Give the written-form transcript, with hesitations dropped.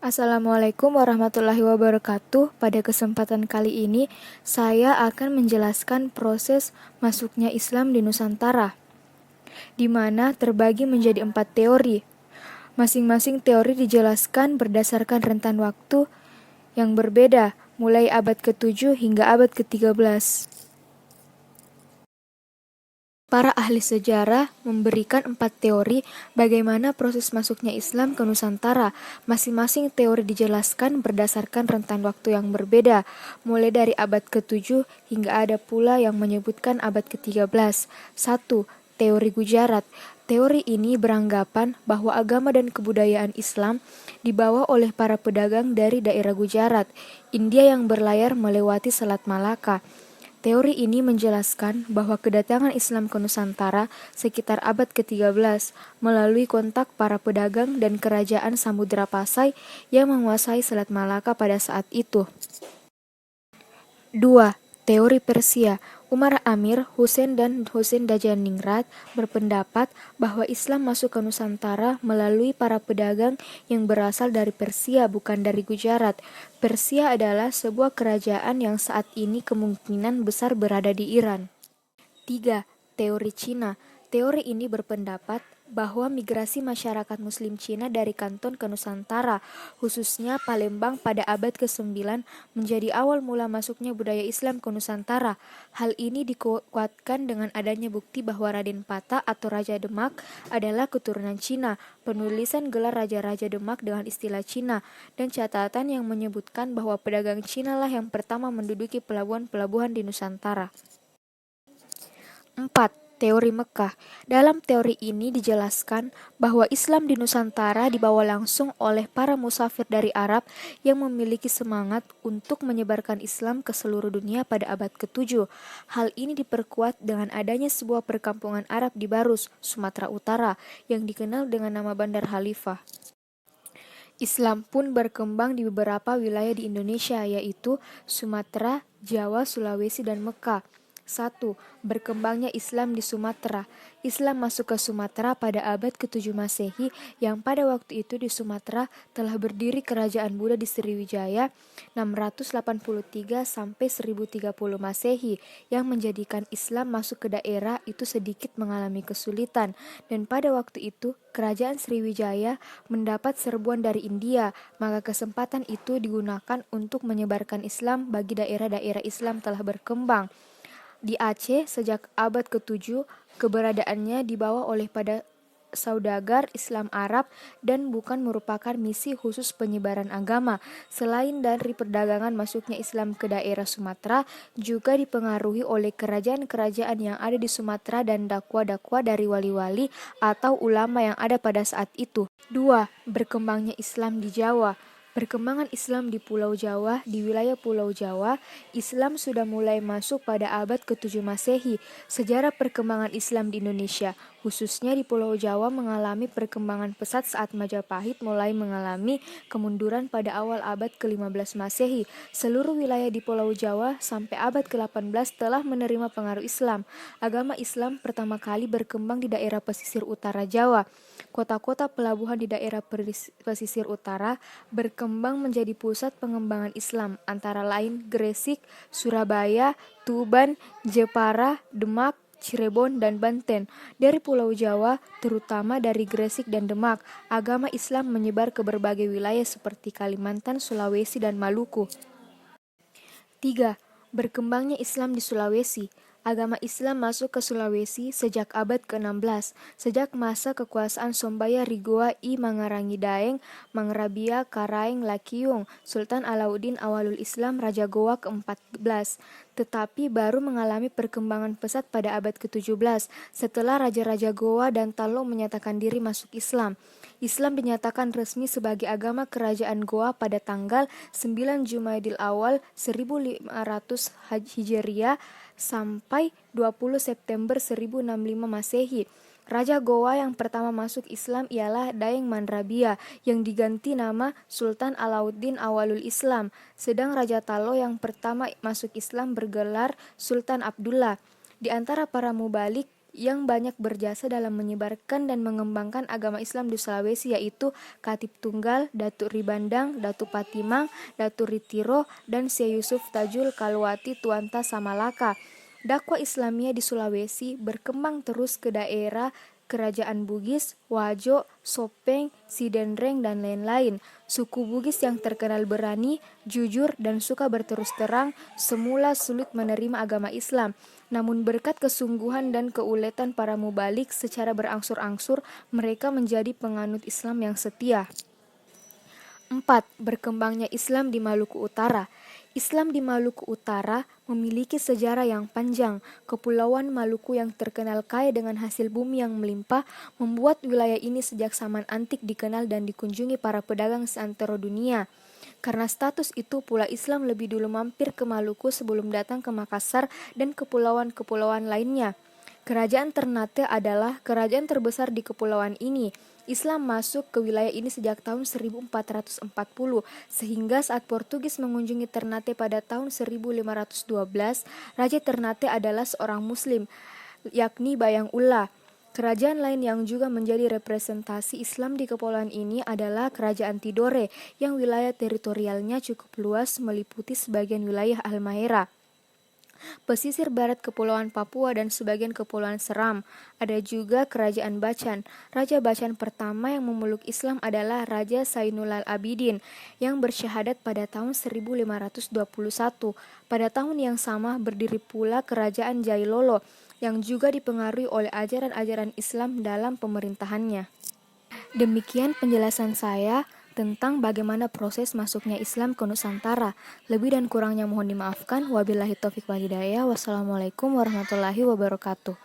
Assalamualaikum warahmatullahi wabarakatuh. Pada kesempatan kali ini, saya akan menjelaskan proses masuknya Islam di Nusantara, di mana terbagi menjadi 4 teori. Masing-masing teori dijelaskan berdasarkan rentan waktu yang berbeda, mulai abad ke-7 hingga abad ke-13. Para ahli sejarah memberikan 4 teori bagaimana proses masuknya Islam ke Nusantara. Masing-masing teori dijelaskan berdasarkan rentan waktu yang berbeda, mulai dari abad ke-7 hingga ada pula yang menyebutkan abad ke-13. 1. Teori Gujarat. Teori ini beranggapan bahwa agama dan kebudayaan Islam dibawa oleh para pedagang dari daerah Gujarat, India yang berlayar melewati Selat Malaka. Teori ini menjelaskan bahwa kedatangan Islam ke Nusantara sekitar abad ke-13 melalui kontak para pedagang dan kerajaan Samudra Pasai yang menguasai Selat Malaka pada saat itu. 2. Teori Persia. Umar Amir, Husain dan Husain Dajaningrat berpendapat bahwa Islam masuk ke Nusantara melalui para pedagang yang berasal dari Persia, bukan dari Gujarat. Persia adalah sebuah kerajaan yang saat ini kemungkinan besar berada di Iran. 3. Teori Cina. Teori ini berpendapat bahwa migrasi masyarakat Muslim Cina dari Kanton ke Nusantara, khususnya Palembang pada abad ke-9, menjadi awal mula masuknya budaya Islam ke Nusantara. Hal ini dikuatkan dengan adanya bukti bahwa Raden Pata atau Raja Demak adalah keturunan Cina, penulisan gelar Raja-Raja Demak dengan istilah Cina, dan catatan yang menyebutkan bahwa pedagang Cina lah yang pertama menduduki pelabuhan-pelabuhan di Nusantara. 4. Teori Mekah. Dalam teori ini dijelaskan bahwa Islam di Nusantara dibawa langsung oleh para musafir dari Arab yang memiliki semangat untuk menyebarkan Islam ke seluruh dunia pada abad ke-7. Hal ini diperkuat dengan adanya sebuah perkampungan Arab di Barus, Sumatera Utara, yang dikenal dengan nama Bandar Khalifah. Islam pun berkembang di beberapa wilayah di Indonesia, yaitu Sumatera, Jawa, Sulawesi, dan Mekah. 1. Berkembangnya Islam di Sumatera. Islam masuk ke Sumatera pada abad ke-7 Masehi, yang pada waktu itu di Sumatera telah berdiri kerajaan Buddha di Sriwijaya 683 sampai 1030 Masehi, yang menjadikan Islam masuk ke daerah itu sedikit mengalami kesulitan, dan pada waktu itu kerajaan Sriwijaya mendapat serbuan dari India, maka kesempatan itu digunakan untuk menyebarkan Islam bagi daerah-daerah Islam telah berkembang. Di Aceh sejak abad ke-7, keberadaannya dibawa oleh pada saudagar Islam Arab dan bukan merupakan misi khusus penyebaran agama. Selain dari perdagangan masuknya Islam ke daerah Sumatera, juga dipengaruhi oleh kerajaan-kerajaan yang ada di Sumatera dan dakwah-dakwah dari wali-wali atau ulama yang ada pada saat itu. 2. Berkembangnya Islam di Jawa. Perkembangan Islam di Pulau Jawa. Di wilayah Pulau Jawa, Islam sudah mulai masuk pada abad ke-7 Masehi. Sejarah perkembangan Islam di Indonesia, khususnya di Pulau Jawa, mengalami perkembangan pesat saat Majapahit mulai mengalami kemunduran pada awal abad ke-15 Masehi. Seluruh wilayah di Pulau Jawa sampai abad ke-18 telah menerima pengaruh Islam. Agama Islam pertama kali berkembang di daerah pesisir utara Jawa. Kota-kota pelabuhan di daerah pesisir utara berkembang menjadi pusat pengembangan Islam, antara lain Gresik, Surabaya, Tuban, Jepara, Demak, Cirebon, dan Banten. Dari Pulau Jawa, terutama dari Gresik dan Demak, agama Islam menyebar ke berbagai wilayah seperti Kalimantan, Sulawesi, dan Maluku. 3. Berkembangnya Islam di Sulawesi. Agama Islam masuk ke Sulawesi sejak abad ke-16, sejak masa kekuasaan Sombaya Rigoa I Mangarangi Daeng, Mangrabia Karaeng Lakiung, Sultan Alauddin Awalul Islam Raja Goa ke-14. Tetapi baru mengalami perkembangan pesat pada abad ke-17, setelah Raja-Raja Goa dan Talo menyatakan diri masuk Islam. Islam dinyatakan resmi sebagai agama kerajaan Goa pada tanggal 9 Jumadil Awal 1500 Hijriah sampai 20 September 1065 Masehi. Raja Goa yang pertama masuk Islam ialah Daeng Manrabia yang diganti nama Sultan Alauddin Awalul Islam, sedang Raja Talo yang pertama masuk Islam bergelar Sultan Abdullah. Di antara para mubalik yang banyak berjasa dalam menyebarkan dan mengembangkan agama Islam di Sulawesi, yaitu Khatib Tunggal, Datuk Ribandang, Datuk Patimang, Datuk Ritiro, dan Syekh Yusuf Tajul Kalwati Tuanta Samalaka. Dakwah Islamiyah di Sulawesi berkembang terus ke daerah Kerajaan Bugis, Wajo, Sopeng, Sidenreng, dan lain-lain. Suku Bugis yang terkenal berani, jujur, dan suka berterus terang semula sulit menerima agama Islam. Namun berkat kesungguhan dan keuletan para mubalik secara berangsur-angsur, mereka menjadi penganut Islam yang setia. 4. Berkembangnya Islam di Maluku Utara. Islam di Maluku Utara memiliki sejarah yang panjang. Kepulauan Maluku yang terkenal kaya dengan hasil bumi yang melimpah membuat wilayah ini sejak zaman antik dikenal dan dikunjungi para pedagang seantero dunia. Karena status itu pula Islam lebih dulu mampir ke Maluku sebelum datang ke Makassar dan kepulauan-kepulauan lainnya. Kerajaan Ternate adalah kerajaan terbesar di kepulauan ini. Islam masuk ke wilayah ini sejak tahun 1440, sehingga saat Portugis mengunjungi Ternate pada tahun 1512, Raja Ternate adalah seorang Muslim, yakni Bayang Ulla. Kerajaan lain yang juga menjadi representasi Islam di kepulauan ini adalah Kerajaan Tidore, yang wilayah teritorialnya cukup luas meliputi sebagian wilayah Halmahera, pesisir barat Kepulauan Papua, dan sebagian Kepulauan Seram. Ada juga Kerajaan Bacan. Raja Bacan pertama yang memeluk Islam adalah Raja Zainul Abidin yang bersyahadat pada tahun 1521. Pada tahun yang sama berdiri pula Kerajaan Jailolo yang juga dipengaruhi oleh ajaran-ajaran Islam dalam pemerintahannya. Demikian penjelasan saya tentang bagaimana proses masuknya Islam ke Nusantara. Lebih dan kurangnya mohon dimaafkan. Wabillahi taufiq wal hidayah. Wassalamualaikum warahmatullahi wabarakatuh.